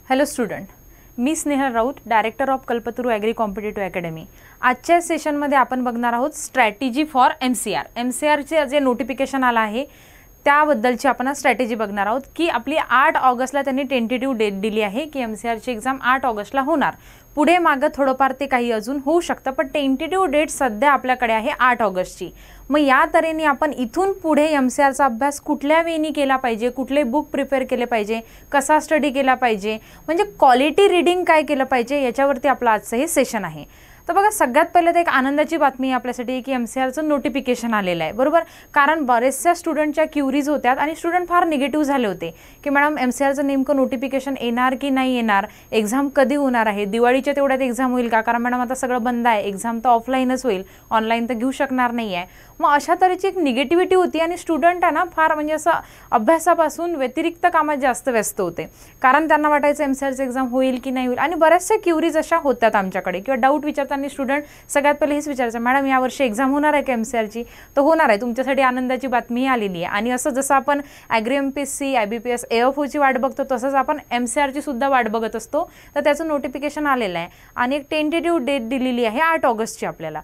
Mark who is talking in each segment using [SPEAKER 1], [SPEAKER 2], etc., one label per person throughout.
[SPEAKER 1] Hello student, मी Snehal Raut, director of Kalpataru agri competitive academy. आजच्या सेशनमध्ये आपण बघणार आहोत स्ट्रॅटेजी फॉर एमसीआरचे जे नोटिफिकेशन आलं आहे त्याबद्दलची आपण स्ट्रॅटेजी बघणार आहोत की आपली 8 ऑगस्टला त्यांनी टेंटेटिव्ह डेट दिली आहे की एमसीआरची एक्झाम 8 ऑगस्टला होणार. पुढे मागं थोडंफार ते काही अजून होऊ शकतं, पण टेंटेटिव्ह डेट सध्या आपल्याकडे आहे 8 ऑगस्टची. मग या तऱ्हेने आपण इथून पुढे एमसीआरचा अभ्यास कुठल्या वेळी केला पाहिजे, कुठले बुक प्रिपेअर केले पाहिजे, कसा स्टडी केला पाहिजे, म्हणजे क्वालिटी रीडिंग काय केलं पाहिजे, याच्यावरती आपलं आजचं हे सेशन आहे. तर बघा, सगळ्यात पहिले तर एक आनंदाची बातमी आपल्यासाठी की एमसीआरचं नोटिफिकेशन आलेलं आहे, बरोबर. कारण बरेचशा स्टुडंटच्या क्युरीज होत्यात आणि स्टुडंट फार निगेटिव्ह झाले होते की मॅडम एमसीआरचं नेमकं नोटिफिकेशन येणार की नाही येणार, एक्झाम कधी होणार आहे, दिवाळीच्या तेवढ्यात एक्झाम होईल का, कारण मॅडम आता सगळं बंद आहे, एक्झाम तर ऑफलाईनच होईल, ऑनलाईन तर घेऊ शकणार नाही आहे. मग अशा तऱ्हेची एक निगेटिव्हिटी होती आणि स्टुडंटांना फार म्हणजे असं अभ्यासापासून व्यतिरिक्त कामात जास्त व्यस्त होते, कारण त्यांना वाटायचं एमसीआरचं एक्झाम होईल की नाही होईल. आणि बऱ्याचशा क्युरीज अशा होत्यात आमच्याकडे किंवा डाऊट विचारताना स्टुडंट सगळ्यात पहिले हेच विचारायचं, मॅडम यावर्षी एक्झाम होणार आहे का एमसीआरची. तर होणार आहे, तुमच्यासाठी आनंदाची बातमी आलेली आहे. आणि असं जसं आपण ॲग्री एमपीएससी, IBPS, AFOची वाट बघतो तसंच आपण एमसीआरची सुद्धा वाट बघत असतो. तर त्याचं नोटिफिकेशन आलेलं आहे आणि एक टेंटेटिव्ह डेट दिलेली आहे 8 ऑगस्टची आपल्याला.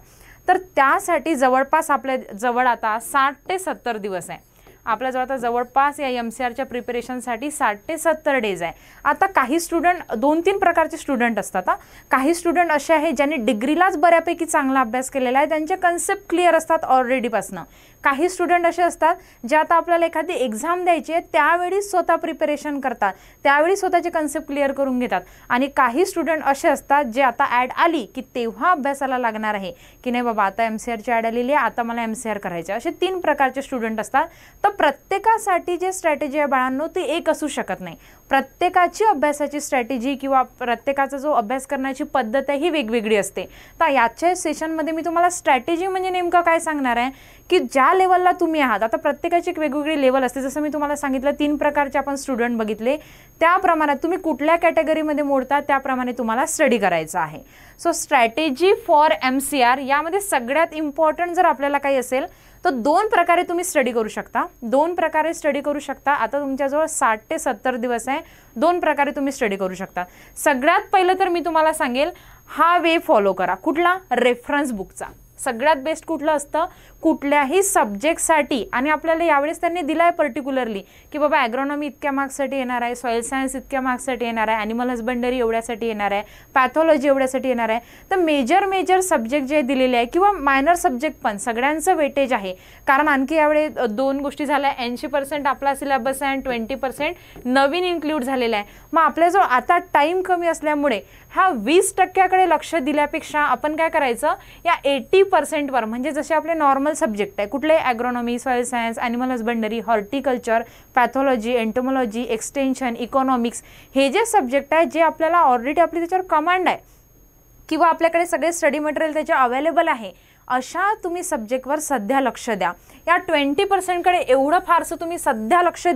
[SPEAKER 1] तर त्यासाठी जवळपास आपल्या जवळ आता 60 ते 70 दिवस आहे. आपल्याजवळ आता जवळपास या एमसीआरच्या प्रिपरेशनसाठी 60 ते 70 डेज आहे. आता काही स्टुडंट 2-3 प्रकारचे स्टुडंट असतात. काही स्टुडंट असे आहे ज्यांनी डिग्रीलाच बऱ्यापैकी चांगला अभ्यास केलेला आहे, त्यांचे कन्सेप्ट क्लिअर असतात ऑलरेडीपासनं. काही स्टुडंट असे असतात जे आता आपल्याला एखादी एक्झाम द्यायची आहे त्यावेळी स्वतः प्रिपरेशन करतात, त्यावेळी स्वतःचे कन्सेप्ट क्लिअर करून घेतात. आणि काही स्टुडंट असे असतात जे आता ॲड आली की तेव्हा अभ्यासाला लागणार आहे की नाही बाबा आता एमसीआरची ॲड आलेली आहे, आता मला एमसीआर करायचे. असे 3 प्रकारचे स्टुडंट असतात. तर प्रत्येकासाठी जे स्ट्रॅटेजी आहे बाळांनो ती एक असू शकत नाही. प्रत्येकाची अभ्यासाची स्ट्रॅटेजी किंवा प्रत्येकाचा जो अभ्यास करण्याची पद्धत आहे ही वेगवेगळी असते. तर याच्या सेशनमध्ये मी तुम्हाला स्ट्रॅटेजी म्हणजे नेमकं काय सांगणार आहे की ज्या लेवलला तुम्ही आहात, आता प्रत्येकाची एक वेगवेगळी लेवल असते. जसं मी तुम्हाला सांगितलं 3 प्रकारचे आपण स्टुडंट बघितले, त्याप्रमाणे तुम्ही कुठल्या कॅटेगरीमध्ये मोडता त्याप्रमाणे तुम्हाला स्टडी करायचं आहे. सो स्ट्रॅटेजी फॉर एमसीआर यामध्ये सगळ्यात इम्पॉर्टंट जर आपल्याला काही असेल तर 2 प्रकारे तुम्ही स्टडी करू शकता. 2 प्रकारे स्टडी करू शकता. आता तुमच्याजवळ 60 ते 70 दिवस आहे, 2 प्रकारे तुम्ही स्टडी करू शकता. सगळ्यात पहिलं तर मी तुम्हाला सांगेल हा वे फॉलो करा. कुठला? रेफरन्स बुकचा. सगळ्यात बेस्ट कुठलं असतं कुठल्याही सब्जेक्टसाठी. आणि आपल्याला यावेळेस त्यांनी दिला आहे पर्टिक्युलरली की बाबा ॲग्रोनॉमी इतक्या मार्क्ससाठी येणार आहे, सॉईल सायन्स इतक्या मार्क्ससाठी येणार आहे, ॲनिमल हजबंडरी एवढ्यासाठी येणार आहे, पॅथॉलॉजी एवढ्यासाठी येणार आहे. तर मेजर सब्जेक्ट जे दिलेले आहे किंवा मायनर सब्जेक्ट पण सगळ्यांचं वेटेज आहे. कारण आणखी यावेळी 2 गोष्टी झाल्या, 80% आपला सिलेबस आहे आणि 20% नवीन इन्क्लूड झालेला आहे. मग आपल्याजवळ आता टाईम कमी असल्यामुळे ह्या 20% लक्ष दिल्यापेक्षा आपण काय करायचं, या 80%वर म्हणजे जसे आपले नॉर्मल सब्जेक्ट आहे कुठले, agronomy, soil science, animal husbandry, horticulture, pathology, entomology, extension, economics, हे जे सब्जेक्ट आहे जे आपल्याला ऑलरेडी आपली त्याच्यावर कमांड आहे किंवा आपल्याकडे सगळे स्टडी मटेरियल त्याचे अवेलेबल आहे, अशा तुम्ही सब्जेक्टवर सध्या लक्ष द्या. या 20%कडे एवढं फारसं तुम्ही सध्या लक्ष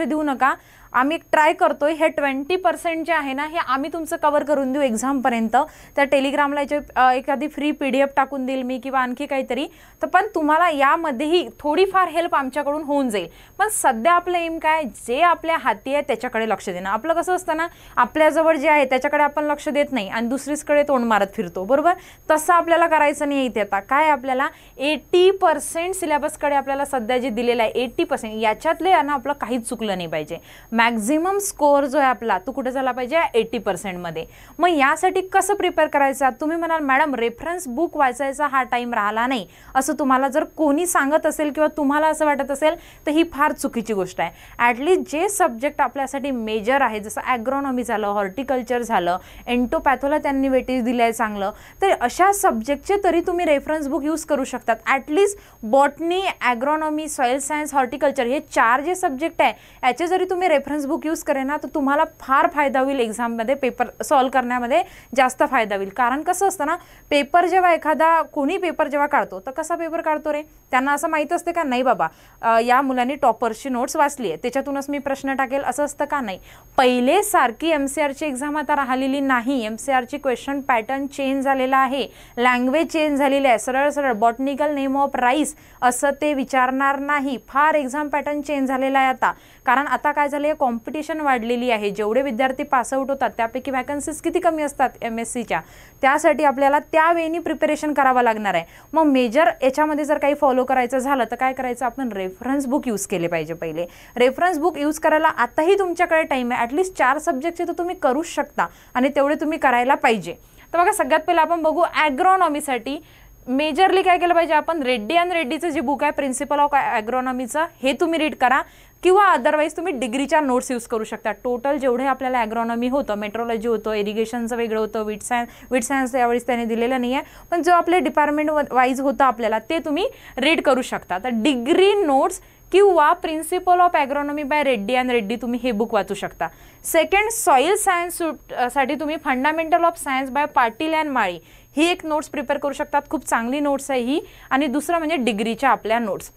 [SPEAKER 1] देऊ नका. आम्ही ट्राय करतोय हे 20% जे आहे ना हे आम्ही तुमचं कवर करून देऊ एक्झामपर्यंत. त्या टेलिग्रामला याचे एखादी फ्री PDF टाकून देईल मी किंवा आणखी काहीतरी. तर पण तुम्हाला यामध्येही थोडीफार हेल्प आमच्याकडून होऊन जाईल. पण सध्या आपलं एम काय, जे आपल्या हाती आहे त्याच्याकडे लक्ष देणं. आपलं कसं असतं ना, आपल्याजवळ जे आहे त्याच्याकडे आपण लक्ष देत नाही आणि दुसरीकडे तोंड मारत फिरतो, बरोबर. तसं आपल्याला करायचं नाही. इथे आता काय आपल्याला 80% सिलेबसकडे आपल्याला सध्या जे दिलेलं आहे 80% याच्यातले ना आपलं काहीच चुकलं नाही पाहिजे. मॅक्झिमम स्कोअर जो आहे आपला तो कुठे झाला पाहिजे, 80%मध्ये. मग यासाठी कसं प्रिपेअर करायचं, तुम्ही म्हणाल मॅडम रेफरन्स बुक वाचायचा हा टाईम राहिला नाही असं तुम्हाला जर कोणी सांगत असेल किंवा तुम्हाला असं वाटत असेल तर ही फार चुकीची गोष्ट आहे. ॲटलिस्ट जे सब्जेक्ट आपल्यासाठी मेजर आहे जसं ॲग्रोनॉमी झालं, हॉर्टिकल्चर झालं, एंटोपॅथोला त्यांनी वेटेज दिलं आहे चांगलं, तर अशा सब्जेक्टचे तरी तुम्ही रेफरन्स बुक यूज करू शकतात. At least botany, agronomy, soil science, horticulture हे 4 जे सब्जेक्ट आहे याचे जरी तुम्ही रेफरन्स बुक यूज करे ना तर तुम्हाला फार फायदा होईल. एक्झाममध्ये पेपर सॉल्व करण्यामध्ये जास्त फायदा होईल. कारण कसं असतं ना, पेपर जेव्हा एखादा कोणी पेपर जेव्हा काढतो तर कसा पेपर काढतो रे, त्यांना असं माहीत असते का नाही बाबा या मुलांनी टॉपरची नोट्स वाचली आहे त्याच्यातूनच मी प्रश्न टाकेल असं असतं का, नाही. पहिले सारखी एमसीआरची एक्झाम आता राहिलेली नाही. एमसीआरची क्वेश्चन पॅटर्न चेंज झालेला आहे, लँग्वेज चेंज झालेली आहे. सरळ बॉटनिकल नेम ऑफ राईस असं ते विचारणार नाही. फार एक्झाम पॅटर्न चेंज झालेला आहे आता. कारण आता काय झाले, कॉम्पिटिशन वाढलेली आहे, जेवढे विद्यार्थी पास आउट होतात त्यापैकी वॅकन्सीज किती कमी असतात MScच्या, त्यासाठी आपल्याला त्या वेळी प्रिपरेशन करावं लागणार आहे. मग मेजर याच्यामध्ये जर काही फॉलो करायचं झालं तर काय करायचं, आपण रेफरन्स बुक यूज केले पाहिजे. पहिले रेफरन्स बुक यूज करायला आताही तुमच्याकडे टाईम आहे, ॲटलिस्ट 4 सब्जेक्टचे तर तुम्ही करूच शकता आणि तेवढे तुम्ही करायला पाहिजे. तर बघा सगळ्यात पहिलं आपण बघू ॲग्रॉनॉमीसाठी मेजरली काय केलं पाहिजे आपण, रेड्डी अँड रेड्डीचं जे बुक आहे प्रिन्सिपल ऑफ ॲग्रॉनॉमीचं, हे तुम्ही रीड करा किंवा अदरवाईज तुम्ही डिग्रीच्या नोट्स यूज करू शकता. टोटल जेवढे आपल्याला ॲग्रॉनॉमी होतं, मेट्रोलॉजी होतं, इरिगेशनचं वेगळं होतं, विट सायन्स यावेळेस त्याने दिलेलं नाही आहे, पण जो आपले डिपार्टमेंट वाईज होतं आपल्याला ते तुम्ही रीड करू शकता. तर डिग्री नोट्स किंवा principle of agronomy by Reddy and Reddy तुम्ही हे बुक वाचू शकता. सेकंड, सॉईल सायन्स साठी तुम्ही fundamental of science by Patil and Mali ही एक नोट्स प्रिपेअर करू शकतात. खूप चांगली नोट्स आहे ही. आणि दुसरं म्हणजे डिग्रीच्या आपल्या नोट्स.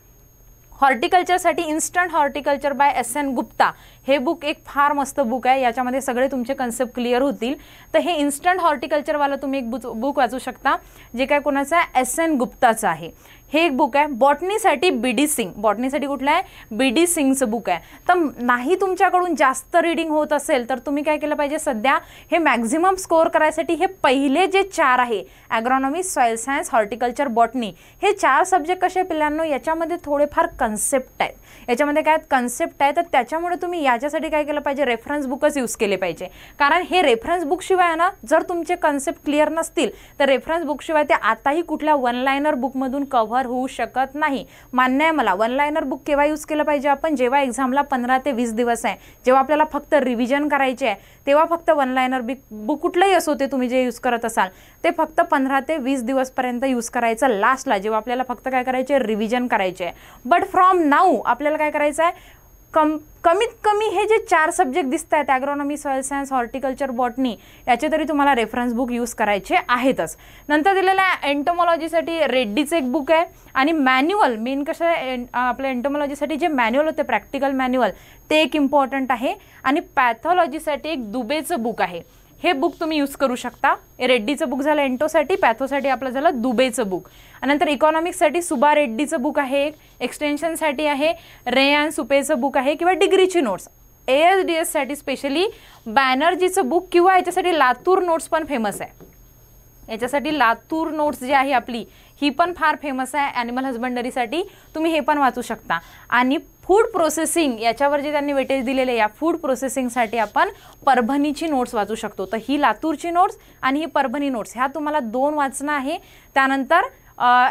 [SPEAKER 1] हॉर्टिकल्चरसाठी instant horticulture by SN Gupta हे बुक एक फार मस्त बुक आहे, याच्यामध्ये सगळे तुमचे कन्सेप्ट क्लिअर होतील. तर हे इन्स्टंट हॉर्टिकल्चरवाला तुम्ही एक बुक वाचू शकता, जे काय कोणाचं आहे, SN गुप्ताचं आहे. हे एक बुक आहे. बॉटनीसाठी BD सिंग, बॉटनीसाठी कुठलं आहे, BD सिंगचं बुक आहे. तर नाही तुमच्याकडून जास्त रीडिंग होत असेल तर तुम्ही काय केलं पाहिजे, सध्या हे मॅक्झिमम स्कोअर करायसाठी हे पहिले जे 4 आहे, ॲग्रॉनॉमी, सॉईल सायन्स, हॉर्टिकल्चर, बॉटनी, हे 4 सब्जेक्ट कसे पिल्लांनो, याच्यामध्ये थोडेफार कन्सेप्ट आहेत, याच्यामध्ये काय कन्सेप्ट आहे. तर त्याच्यामुळे तुम्ही याच्यासाठी काय केलं पाहिजे, रेफरन्स बुकच यूज केले पाहिजे. कारण हे रेफरन्स बुकशिवाय ना, जर तुमचे कन्सेप्ट क्लिअर नसतील तर रेफरन्स बुकशिवाय ते आताही कुठल्या वन लायनर बुकमधून कव्हर होऊ शकत नाही. मान्य आहे मला. वन लायनर बुक केव्हा यूज केलं पाहिजे आपण, जेव्हा एक्झामला 15 ते 20 दिवस आहे, जेव्हा आपल्याला फक्त रिव्हिजन करायचे आहे, तेव्हा फक्त वन लायनर बुक कुठलंही असो ते तुम्ही जे यूज करत असाल ते फक्त 15 ते 20 दिवसपर्यंत यूज करायचं लास्टला, जेव्हा आपल्याला फक्त काय करायचे, रिव्हिजन करायचे आहे. बट फ्रॉम नाऊ आपल्याला काय करायचं आहे, कमीत कमी हे जे 4 सब्जेक्ट दिसत आहेत, ॲग्रॉनॉमी, सॉईल सायन्स, हॉर्टिकल्चर, बॉटनी, याचे तरी तुम्हाला रेफरन्स बुक यूज करायचे आहेतच. नंतर दिलेलं आहे एंटोमॉलॉजीसाठी रेड्डीचं एक बुक आहे. आणि मॅन्युअल मेन कसं आहे, आपल्या एंटोमॉलॉजीसाठी जे मॅन्युअल होते, प्रॅक्टिकल मॅन्युअल, ते एक इम्पॉर्टंट आहे. आणि पॅथॉलॉजीसाठी एक दुबेचं बुक आहे, हे बुक तुम्ही यूज करू शकता. रेड्डीचं बुक झालं एंटोसाठी, पॅथोसाठी आपलं झालं दुबेचं बुक. नंतर इकॉनॉमिक्ससाठी सुबा रेड्डीचं बुक आहे, एक एक्सटेन्शनसाठी आहे रेयान सुपेचं बुक आहे, किंवा डिग्रीची नोट्स. ASDS साठी स्पेशली बॅनर्जीचं बुक, किंवा याच्यासाठी लातूर नोट्स पण फेमस आहे. याच्यासाठी लातूर नोट्स जी आहे आपली ही पण फार फेमस आहे. ॲनिमल हजबंडरीसाठी तुम्ही हे पण वाचू शकता. आणि फूड प्रोसेसिंग याच्यावर जे त्यांनी वेटेज दिलेले, या फूड प्रोसेसिंगसाठी आपण परभणीची नोट्स वाचू शकतो. तर ही लातूरची नोट्स आणि ही परभणी नोट्स ह्या तुम्हाला 2 वाचणं आहे. त्यानंतर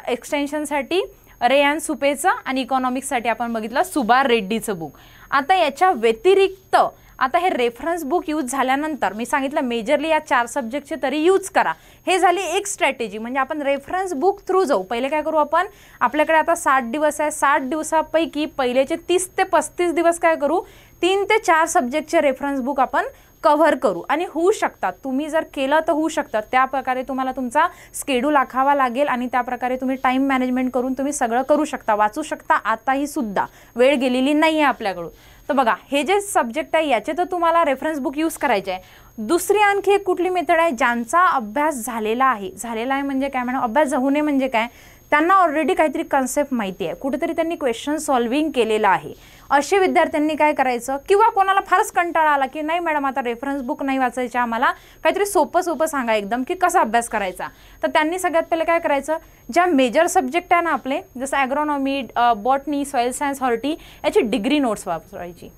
[SPEAKER 1] एक्सटेन्शनसाठी रेयान सुपेचं आणि इकॉनॉमिक्ससाठी आपण बघितलं सुबा रेड्डीचं बुक. आता याच्या व्यतिरिक्त आता हे रेफरन्स बुक यूज झाल्यानंतर मी सांगितलं मेजरली या 4 सब्जेक्टचे तरी यूज करा. हे झाली एक स्ट्रॅटेजी, म्हणजे आपण रेफरन्स बुक थ्रू जाऊ. पहिले काय करू आपण, आपल्याकडे आता 60 दिवस आहे, 60 दिवसापैकी पहिलेचे 30 ते 35 दिवस काय करू, 3 ते 4 सब्जेक्टचे रेफरन्स बुक आपण कव्हर करू. आणि होऊ शकतात, तुम्ही जर केलं तर होऊ शकतात. त्या प्रकारे तुम्हाला तुमचा स्केड्यूल आखावा लागेल आणि त्या प्रकारे तुम्ही टाईम मॅनेजमेंट करून तुम्ही सगळं करू शकता, वाचू शकता. आताही सुद्धा वेळ गेलेली नाही आहे आपल्याकडून. तर बघा हे जे सब्जेक्ट आहे याचे तर तुम्हाला रेफरन्स बुक यूज करायचे आहे. दुसरी आणखी एक कुठली मेथड आहे, ज्यांचा अभ्यास झालेला आहे म्हणजे काय म्हणा, अभ्यास होणे म्हणजे काय, त्यांना ऑलरेडी काहीतरी कन्सेप्ट माहिती आहे, कुठेतरी त्यांनी क्वेश्चन सॉल्विंग केलेलं आहे. असे विद्यार्थ्यांनी काय करायचं, किंवा कोणाला फारच कंटाळा आला की नाही मॅडम आता रेफरन्स बुक नाही वाचायचे, आम्हाला काहीतरी सोपं सांगा एकदम की कसा अभ्यास करायचा, तर त्यांनी सगळ्यात पहिले काय करायचं, ज्या मेजर सब्जेक्ट आहे ना आपले, जसं ॲग्रॉनॉमी, बॉटनी, सॉईल सायन्स, हॉर्टी, याची डिग्री नोट्स वापरायची.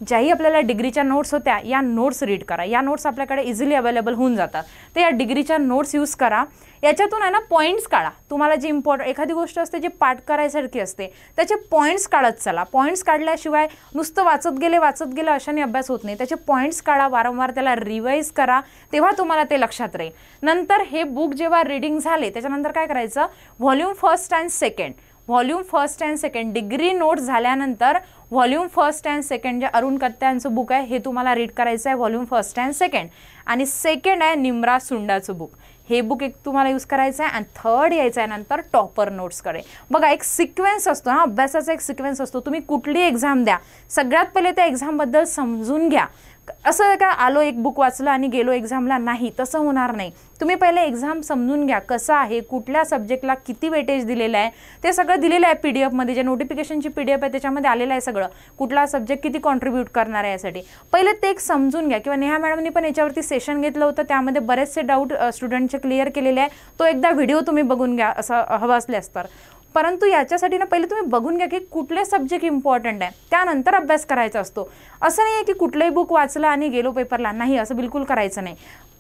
[SPEAKER 1] ज्याही आपल्याला डिग्रीच्या नोट्स होत्या या नोट्स रीड करा. या नोट्स आपल्याकडे इझिली अवेलेबल होऊन जातात. तर या डिग्रीच्या नोट्स यूज करा. याच्यातून आहे ना पॉईंट्स काढा. तुम्हाला जी एखादी गोष्ट असते जी पाठ करायसारखी असते त्याचे पॉईंट्स काढत चला. पॉईंट्स काढल्याशिवाय नुसतं वाचत गेले अशाने अभ्यास होत नाही. त्याचे पॉईंट्स काढा, वारंवार त्याला रिवाईज करा, तेव्हा तुम्हाला ते लक्षात राहील. नंतर हे बुक जेव्हा रीडिंग झाले त्याच्यानंतर काय करायचं, volume first and second degree notes झाल्यानंतर व्हॉल्यूम फर्स्ट अँड सेकंड जे अरुण कत्त्यांचं बुक आहे हे तुम्हाला रीड करायचं आहे, व्हॉल्यूम फर्स्ट अँड सेकंड. आणि सेकंड आहे निमरा सुंडाचं बुक, हे बुक एक तुम्हाला यूज करायचं आहे. आणि थर्ड यायचं आहे नंतर टॉपर नोट्सकडे. बघा एक सिक्वेन्स असतो ना, अभ्यासाचा एक सिक्वेन्स असतो. तुम्ही कुठली एक्झाम द्या, सगळ्यात पहिले त्या एक्झामबद्दल समजून घ्या. असं का आलो एक बुक वाचलं आणि गेलो एक्झामला, नाही, तसं होणार नाही. तुम्ही पहिले एक्झाम समजून घ्या कसं आहे, कुठल्या सब्जेक्टला किती वेटेज दिलेलं आहे, ते सगळं दिलेलं आहे PDF-मध्ये. जे नोटिफिकेशनची PDF आहे त्याच्यामध्ये आलेलं आहे सगळं, कुठला सब्जेक्ट किती कॉन्ट्रीब्यूट करणार आहे यासाठी. पहिले ते एक समजून घ्या. किंवा नेहा मॅडमनी पण याच्यावरती सेशन घेतलं होतं, त्यामध्ये बरेचसे डाऊट स्टुडंटचे क्लिअर केलेले आहे. तो एकदा व्हिडिओ तुम्ही बघून घ्या असं हवं असल्यास तर. परंतु याच्यासाठी ना पहिले तुम्ही बघून घ्या की कुठले सब्जेक्ट इम्पॉर्टंट आहे, त्यानंतर अभ्यास करायचा असतो. असं नाही आहे की कुठलंही बुक वाचलं आणि गेलो पेपरला, नाही, असं बिलकुल करायचं नाही.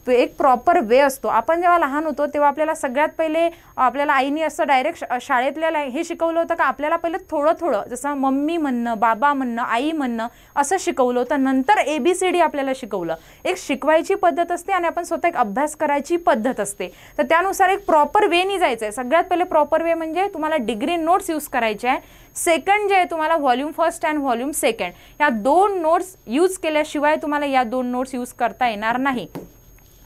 [SPEAKER 1] एक प्रॉपर वे असतो. आपण जेव्हा लहान होतो तेव्हा आपल्याला सगळ्यात पहिले आपल्याला आईने असं डायरेक्ट शाळेतल्या हे शिकवलं होतं का आपल्याला पहिले थोडं थोडं, जसं मम्मी म्हणणं, बाबा म्हणणं, आई म्हणणं असं शिकवलं होतं. नंतर ABCD आपल्याला शिकवलं. एक शिकवायची पद्धत असते आणि आपण स्वतः एक अभ्यास करायची पद्धत असते. तर त्यानुसार एक प्रॉपर वेनी जायचं आहे. सगळ्यात पहिले प्रॉपर वे म्हणजे तुम्हाला डिग्री नोट्स यूज करायचे आहे. सेकंड जे आहे तुम्हाला volume first and volume second, या 2 नोट्स यूज केल्याशिवाय तुम्हाला या 2 नोट्स यूज करता येणार नाही.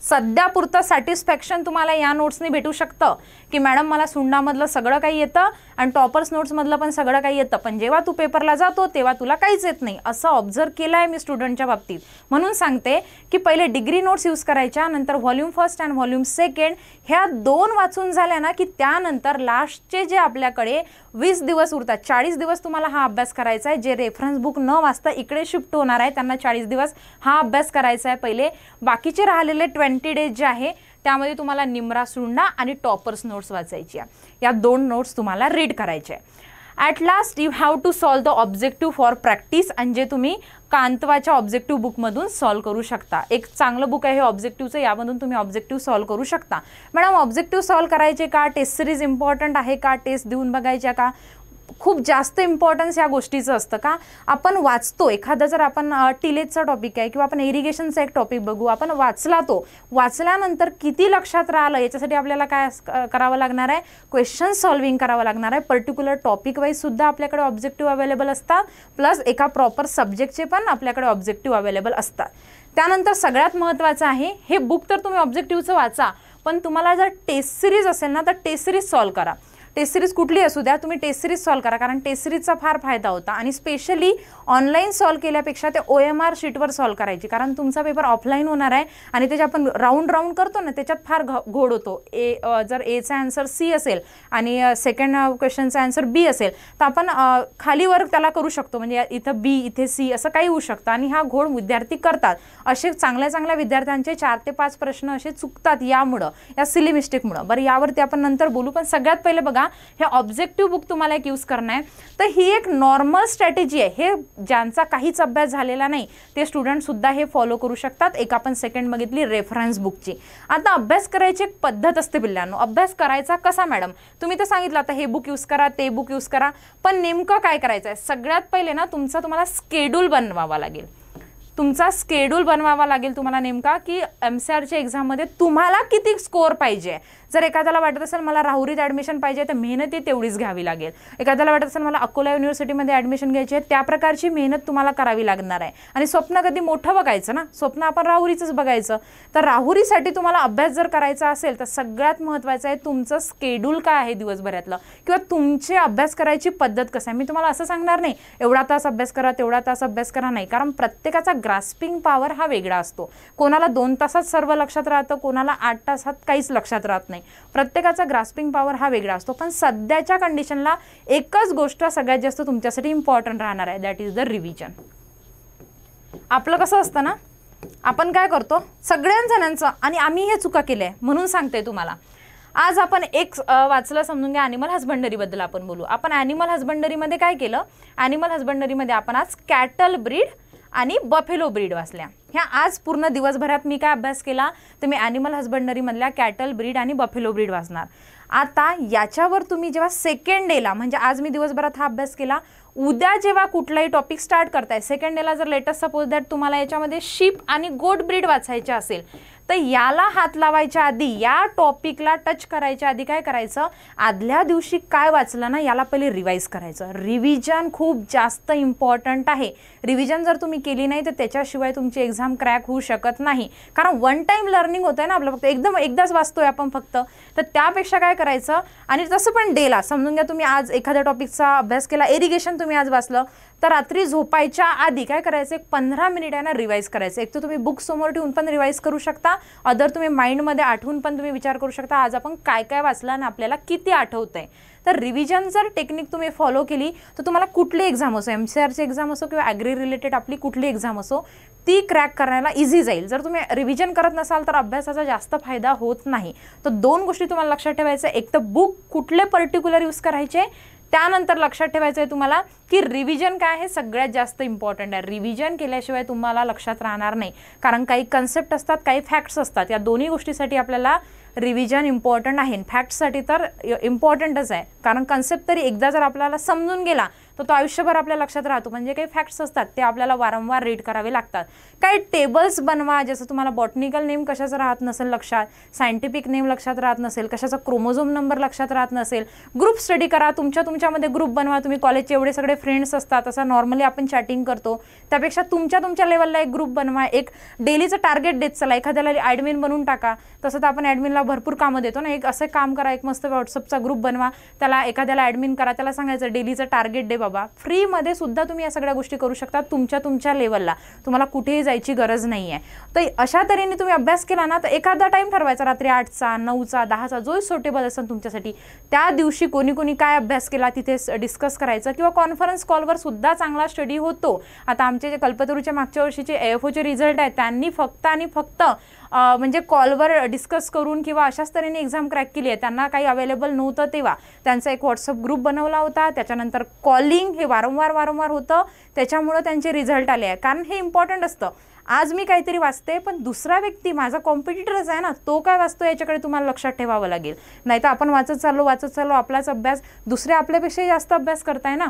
[SPEAKER 1] सध्या पुरतं सॅटिस्फॅक्शन तुम्हाला या नोट्सनी भेटू शकतं की मॅडम मला सुंडामधलं सगळं काही येतं आणि टॉपर्स नोट्समधलं पण सगळं काही येतं, पण जेव्हा तू पेपरला जातो तेव्हा तुला काहीच येत नाही, असं ऑब्झर्व केलं आहे मी स्टुडंटच्या बाबतीत. म्हणून सांगते की पहिले डिग्री नोट्स यूज करायच्या, नंतर volume first and volume second ह्या 2 वाचून झाल्या ना की त्यानंतर लास्टचे जे आपल्याकडे 20 दिवस उरतात, 40 दिवस तुम्हाला हा अभ्यास करायचा आहे. जे रेफरन्स बुक न वाचता इकडे शिफ्ट होणार आहे त्यांना 40 दिवस हा अभ्यास करायचा आहे पहिले. बाकीचे राहिलेले 20 डेज जे आहे त्यामध्ये तुम्हाला निमरा सुंडा आणि टॉपर्स नोट्स वाचायची आहे. या 2 नोट्स तुम्हाला रीड करायचे आहे. At last you have to solve the objective for practice, आणि जे तुम्ही कांतवाच्या ऑब्जेक्टिव्ह बुकमधून सॉल्व करू शकता. एक चांगलं बुक आहे हे ऑब्जेक्टिव्हचं, यामधून तुम्ही ऑब्जेक्टिव्ह सॉल्व करू शकता. मॅडम ऑब्जेक्टिव्ह सॉल्व करायचे का, टेस्ट सिरीज इम्पॉर्टंट आहे का, टेस्ट देऊन बघायच्या का? खूप जास्त इम्पॉर्टन्स या गोष्टीचं असतं का, आपण वाचतो एखादा, जर आपण टिलेजचा टॉपिक आहे किंवा आपण इरिगेशनचा एक टॉपिक बघू, आपण वाचला, तो वाचल्यानंतर किती लक्षात राहिलं याच्यासाठी आपल्याला काय करावं लागणार आहे, क्वेश्चन सॉल्विंग करावं लागणार आहे. पर्टिक्युलर टॉपिक वाईज सुद्धा आपल्याकडे ऑब्जेक्टिव्ह अवेलेबल असतात, प्लस एका प्रॉपर सब्जेक्टचे पण आपल्याकडे ऑब्जेक्टिव्ह अवेलेबल असतात. त्यानंतर सगळ्यात महत्त्वाचं आहे, हे बुक तर तुम्ही ऑब्जेक्टिव्हचं वाचा, पण तुम्हाला जर टेस्ट सिरीज असेल ना तर टेस्ट सिरीज सॉल्व करा. टेस्ट सिरीज कुठली असू द्या, तुम्ही टेस्ट सिरीज सॉल्व करा, कारण टेस्ट सिरीजचा फार फायदा होता. आणि स्पेशली ऑनलाईन सॉल्व केल्यापेक्षा ते OMR शीटवर सॉल्व करायची, कारण तुमचा पेपर ऑफलाईन होणार आहे आणि त्याच्या आपण राऊंड करतो ना, त्याच्यात फार घोड होतो. जर Aचा आन्सर C असेल आणि सेकंड क्वेश्चनचा आन्सर B असेल तर आपण खालीवर त्याला करू शकतो, म्हणजे इथं B इथे C असं काही होऊ शकतं, आणि हा घोड विद्यार्थी करतात. असे चांगल्या विद्यार्थ्यांचे 4 ते 5 प्रश्न असे चुकतात यामुळं, या सिली मिस्टेकमुळं. बरं, यावरती आपण नंतर बोलू, पण सगळ्यात पहिले बघा हे ऑब्जेक्टिव्ह बुक तुम्हाला एक यूज करणं आहे. तर ही एक नॉर्मल स्ट्रॅटेजी आहे. हे ज्यांचा काहीच अभ्यास झालेला नाही ते स्टुडंट सुद्धा हे फॉलो करू शकतात. एक आपण सेकंड बघितली रेफरन्स बुकची. आता अभ्यास करायची एक पद्धत असते पिल्लांनो. अभ्यास करायचा कसा मॅडम, तुम्ही तर सांगितलं आता हे बुक यूज करा, ते बुक यूज करा, पण नेमकं काय करायचं आहे, सगळ्यात पहिले ना तुम्हाला स्केड्यूल बनवावा लागेल. तुमचा स्केड्यूल बनवावा लागेल तुम्हाला नेमका, की MCRच्या एक्झाममध्ये तुम्हाला किती स्कोअर पाहिजे. जर एखाद्याला वाटत असेल मला राहुरीत ॲडमिशन पाहिजे तर मेहनत तेवढीच घ्यावी लागेल. एखाद्याला वाटत असेल मला अकोला युनिव्हर्सिटीमध्ये ॲडमिशन घ्यायची आहे, त्या प्रकारची मेहनत तुम्हाला करावी लागणार आहे. आणि स्वप्न कधी मोठं बघायचं ना, स्वप्न आपण राहुरीचंच बघायचं. तर राहुरीसाठी तुम्हाला अभ्यास जर करायचा असेल तर सगळ्यात महत्त्वाचं आहे तुमचं स्केड्यूल काय आहे दिवसभरातलं, किंवा तुमची अभ्यास करायची पद्धत कसं आहे. मी तुम्हाला असं सांगणार नाही एवढा तास अभ्यास करा, तेवढा तास अभ्यास करा, नाही, कारण प्रत्येकाचा ग्रास्पिंग पॉवर हा वेगळा असतो. कोणाला 2 तासात सर्व लक्षात राहतं, कोणाला 8 तासात काहीच लक्षात राहत नाही. प्रत्येकाचा ग्रास्पिंग पॉवर हा वेगळा असतो. पण सध्याच्या कंडिशनला एकच गोष्ट सगळ्यात जास्त तुमच्यासाठी इम्पॉर्टंट राहणार आहे, दॅट इज द रिव्हिजन. आपलं कसं असतं ना, आपण काय करतो सगळ्यांजणांचं, आणि आम्ही हे चुका केल्या म्हणून सांगते तुम्हाला. आज आपण एक वाचलं, समजून घ्या, ॲनिमल हजबंडरीबद्दल आपण बोलू. आपण ॲनिमल हजबंडरीमध्ये काय केलं, ॲनिमल हजबंडरीमध्ये आपण आज कॅटल ब्रीड आणि बफेलो ब्रीड वाचल्या. ह्या आज पूर्ण दिवसभरात मी काय अभ्यास केला तर मी ॲनिमल हजबंडरीमधल्या कॅटल ब्रीड आणि बफेलो ब्रीड वाचणार. आता याच्यावर तुम्ही जेव्हा सेकंड डेला, म्हणजे आज मी दिवसभरात हा अभ्यास केला, उद्या जेव्हा कुठलाही टॉपिक स्टार्ट करताय सेकंड डेला, जर लेटेस्ट सपोज दॅट तुम्हाला याच्यामध्ये शीप आणि गोट ब्रीड वाचायचे असेल तर याला हात लावायच्या आधी, या टॉपिकला टच करायच्या आधी काय करायचं, आदल्या दिवशी काय वाचलं ना याला पहिले रिवाईज करायचं. रिव्हिजन खूप जास्त इम्पॉर्टंट आहे. रिव्हिजन जर तुम्ही केली नाही तर त्याच्याशिवाय तुमची एक्झाम क्रॅक होऊ शकत नाही. कारण वन टाइम लर्निंग होतंय ना आपलं, फक्त एकदाच वाचतोय आपण फक्त. तर त्यापेक्षा काय करायचं, आणि तसं पण डेला समजून घ्या, तुम्ही आज एखाद्या टॉपिकचा अभ्यास केला, इरिगेशन तुम्ही आज वाचलं, तर रात्री झोपायच्या आधी काय करायचं, 15 मिनिट आहे ना रिवाईज करायचं. एक तर तुम्ही बुक समोर ठेवून पण रिवाईज करू शकता, अदर तुम्ही माइंडमध्ये आठवून पण तुम्ही विचार करू शकता आज आपण काय काय वाचलं आणि आपल्याला किती आठवतंय. तर रिव्हिजन जर टेक्निक तुम्ही फॉलो केली तर तुम्हाला कुठली एक्झाम असो, MCRची एक्झाम असो किंवा ॲग्री रिलेटेड आपली कुठली एक्झाम असो, ती क्रॅक करायला इझी जाईल. जर तुम्ही रिव्हिजन करत नसाल तर अभ्यासाचा जास्त फायदा होत नाही. तर 2 गोष्टी तुम्हाला लक्षात ठेवायचं, एक तर बुक कुठले पर्टिक्युलर यूज करायचे, त्यानंतर लक्षात ठेवायचं आहे तुम्हाला की रिव्हिजन काय आहे सगळ्यात जास्त इम्पॉर्टंट आहे. रिव्हिजन केल्याशिवाय तुम्हाला लक्षात राहणार नाही, कारण काही कन्सेप्ट असतात, काही फॅक्ट्स असतात. या दोन्ही गोष्टीसाठी आपल्याला रिव्हिजन इम्पॉर्टंट आहे. फॅक्ट्ससाठी तर इम्पॉर्टंटच आहे, कारण कन्सेप्ट तरी एकदा जर आपल्याला समजून गेला तर तो आयुष्यभर आपल्या लक्षात राहतो. म्हणजे काही फॅक्ट्स असतात ते आपल्याला वारंवार रीड करावे लागतात. काही टेबल्स बनवा, जसं तुम्हाला बॉटनिकल नेम कशाचं राहत नसेल लक्षात, सायंटिफिक नेम लक्षात राहत नसेल, कशाचा क्रोमोझोम नंबर लक्षात राहत नसेल, ग्रुप स्टडी करा, तुमच्यामध्ये ग्रुप बनवा. तुम्ही कॉलेजचे एवढे सगळे फ्रेंड्स असतात, असं नॉर्मली आपण चॅटिंग करतो, त्यापेक्षा तुमच्या लेवलला एक ग्रुप बनवा. एक डेलीचं टार्गेट देत चला, एखाद्याला ॲडमिन बनवून टाका. तसं तर आपण ॲडमिनला भरपूर कामं देतो ना, एक असं काम करा, एक मस्त व्हॉट्सअपचा ग्रुप बनवा, त्याला एखाद्याला ॲडमिन करा, त्याला सांगायचं डेलीचं टार्गेट दे बाबा. फ्रीमध्ये सुद्धा तुम्ही या सगळ्या गोष्टी करू शकता तुमच्या लेवलला, तुम्हाला कुठेही जायची गरज नाही आहे. तर अशा तऱ्हेने तुम्ही अभ्यास केला ना तर एखादा टाईम ठरवायचा, रात्री 8चा 9चा 10चा जो सुटेबल असेल तुमच्यासाठी, त्या दिवशी कोणी काय अभ्यास केला तिथे डिस्कस करायचं, किंवा कॉन्फरन्स कॉलवर सुद्धा चांगला स्टडी होतो. आता आमचे जे कल्पतरूच्या मागच्या वर्षीचे AFOचे रिझल्ट आहेत, त्यांनी फक्त आणि फक्त म्हणजे कॉलवर डिस्कस करून किंवा अशाच तऱ्हेने एक्झाम क्रॅक केली आहे. त्यांना काही अवेलेबल नव्हतं तेव्हा त्यांचा एक व्हॉट्सअप ग्रुप बनवला होता, त्याच्यानंतर कॉलिंग हे वारंवार होतं, त्याच्यामुळं त्यांचे रिझल्ट आले आहे. कारण हे इम्पॉर्टंट असतं. आज मी काहीतरी वाचते पण दुसरा व्यक्ती माझा कॉम्पिटिटरच आहे ना, तो काय वाचतो याच्याकडे तुम्हाला लक्षात ठेवावं लागेल. नाही तर आपण वाचत चाललो आपलाच अभ्यास, दुसरे आपल्यापेक्षाही जास्त अभ्यास करताय ना,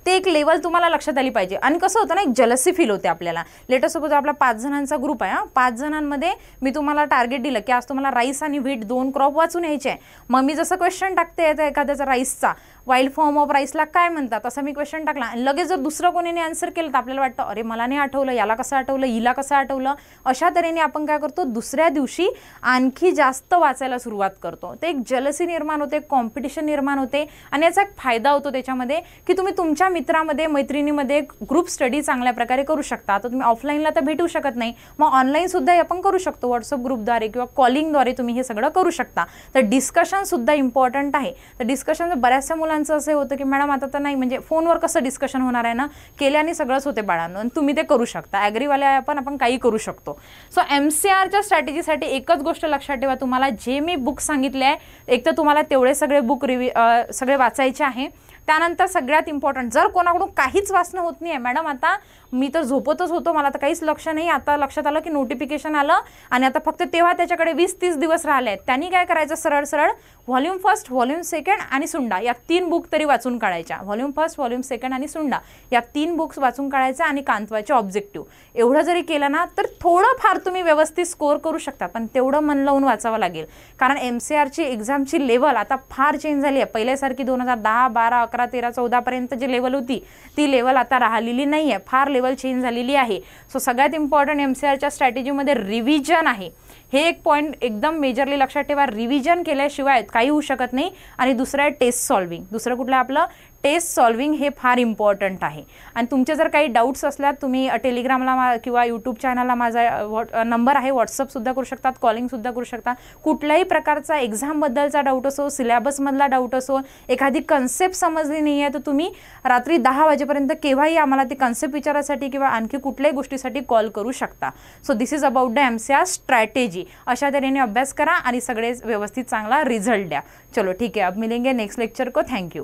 [SPEAKER 1] ते एक लेवल तुम्हाला लक्षात आली पाहिजे. आणि कसं होतं ना, एक जलसी फील होते आपल्याला. लेटर सपोज आपला 5 जणांचा ग्रुप आहे, 5 जणांमध्ये मी तुम्हाला टार्गेट दिलं की आज तुम्हाला राईस आणि व्हीट 2 क्रॉप वाचून यायचे आहे. मग मी जसं क्वेश्चन टाकते एखाद्याचा राईसचा, वाईल्ड फॉर्म ऑफ राईसला काय म्हणतात असं मी क्वेश्चन टाकला, आणि लगेच जर दुसरं कोणीने आन्सर केलं तर आपल्याला वाटतं अरे मला नाही आठवलं, याला कसं आठवलं, हिला कसं आठवलं. अशा तऱ्हेने आपण काय करतो, दुसऱ्या दिवशी आणखी जास्त वाचायला सुरुवात करतो. ते एक जलसी निर्माण होते, कॉम्पिटिशन निर्माण होते, आणि याचा एक फायदा होतो त्याच्यामध्ये की तुम्ही तुमच्या मित्रामध्ये मैत्रिणीमध्ये ग्रुप स्टडी चांगल्या प्रकारे करू शकता. आता तुम्ही ऑफलाईनला तर भेटू शकत नाही, मग ऑनलाईन सुद्धा आपण करू शकतो, व्हॉट्सअप ग्रुपद्वारे किंवा कॉलिंगद्वारे तुम्ही हे सगळं करू शकता. तर डिस्कशन सुद्धा इम्पॉर्टंट आहे. तर डिस्कशन बऱ्याचशा मुलांचं असं होतं की मॅडम आता तर नाही, म्हणजे फोनवर कसं डिस्कशन होणार आहे ना, केल्याने सगळंच होते बाळांनो, आणि तुम्ही ते करू शकता. ॲग्रीवाले आपण काही करू शकतो. सो MCRच्या स्ट्रॅटेजीसाठी एकच गोष्ट लक्षात ठेवा, तुम्हाला जे मी बुक सांगितले आहे, एक तर तुम्हाला तेवढे सगळे बुक सगळे वाचायचे आहे. त्यानंतर सगळ्यात इम्पॉर्टंट, जर कोणाकडून काहीच वाचणं होत नाही आहे, मॅडम आता मी तर झोपतच होतो, मला तर काहीच लक्ष नाही, आता लक्षात आलं की नोटिफिकेशन आलं आणि आता फक्त तेव्हा त्याच्याकडे 20-30 दिवस राहिले आहेत, त्यांनी काय करायचं, सरळ व्हॉल्यूम फर्स्ट, व्हॉल्यूम सेकंड आणि सुंडा या 3 बुक तरी वाचून काढायच्या. व्हॉल्यूम फर्स्ट, व्हॉल्यूम सेकंड आणि सुंडा या 3 बुक्स वाचून काढायच्या, आणि कांतवाचे ऑब्जेक्टिव्ह. एवढं जरी केलं ना तर थोडंफार तुम्ही व्यवस्थित स्कोअर करू शकता, पण तेवढं मन लावून वाचावं लागेल. कारण MCRची एक्झामची लेवल आता फार चेंज झाली आहे. पहिल्यासारखी 2010, 12, 11, 13, 14पर्यंत जी लेवल होती ती लेवल आता राहिलेली नाही आहे, फार लेवल चेंज झालेली आहे. सो सगळ्यात इम्पॉर्टंट MCRच्या स्ट्रॅटेजीमध्ये रिव्हिजन आहे. हे एक पॉईंट एकदम मेजरली लक्षात ठेवा, रिव्हिजन केल्याशिवाय काही होऊ शकत नाही. आणि दुसरं आहे टेस्ट सॉल्विंग. दुसरं कुठलं आपलं टेस्ट सॉल्विंग, हे फार इम्पॉर्टंट आहे. आणि तुमचे जर काही डाऊट्स असल्यात तुम्ही टेलिग्रामला किंवा यूट्यूब चॅनलला माझा नंबर आहे, व्हॉट्सअपसुद्धा करू शकतात, कॉलिंगसुद्धा करू शकता. कुठल्याही प्रकारचा एक्झामबद्दलचा डाऊट असो, सिलेबसमधला डाऊट असो, एखादी कन्सेप्ट समजली नाही आहे तर तुम्ही रात्री 10 वाजेपर्यंत केव्हाही आम्हाला ती कन्सेप्ट विचारासाठी किंवा आणखी कुठल्याही गोष्टीसाठी कॉल करू शकता. So this is about the MCR strategy. अशा तऱ्हेने अभ्यास करा आणि सगळे व्यवस्थित चांगला रिझल्ट द्या. चलो ठीक है, अब मिलेंगे नेक्स्ट लेक्चर को. Thank you.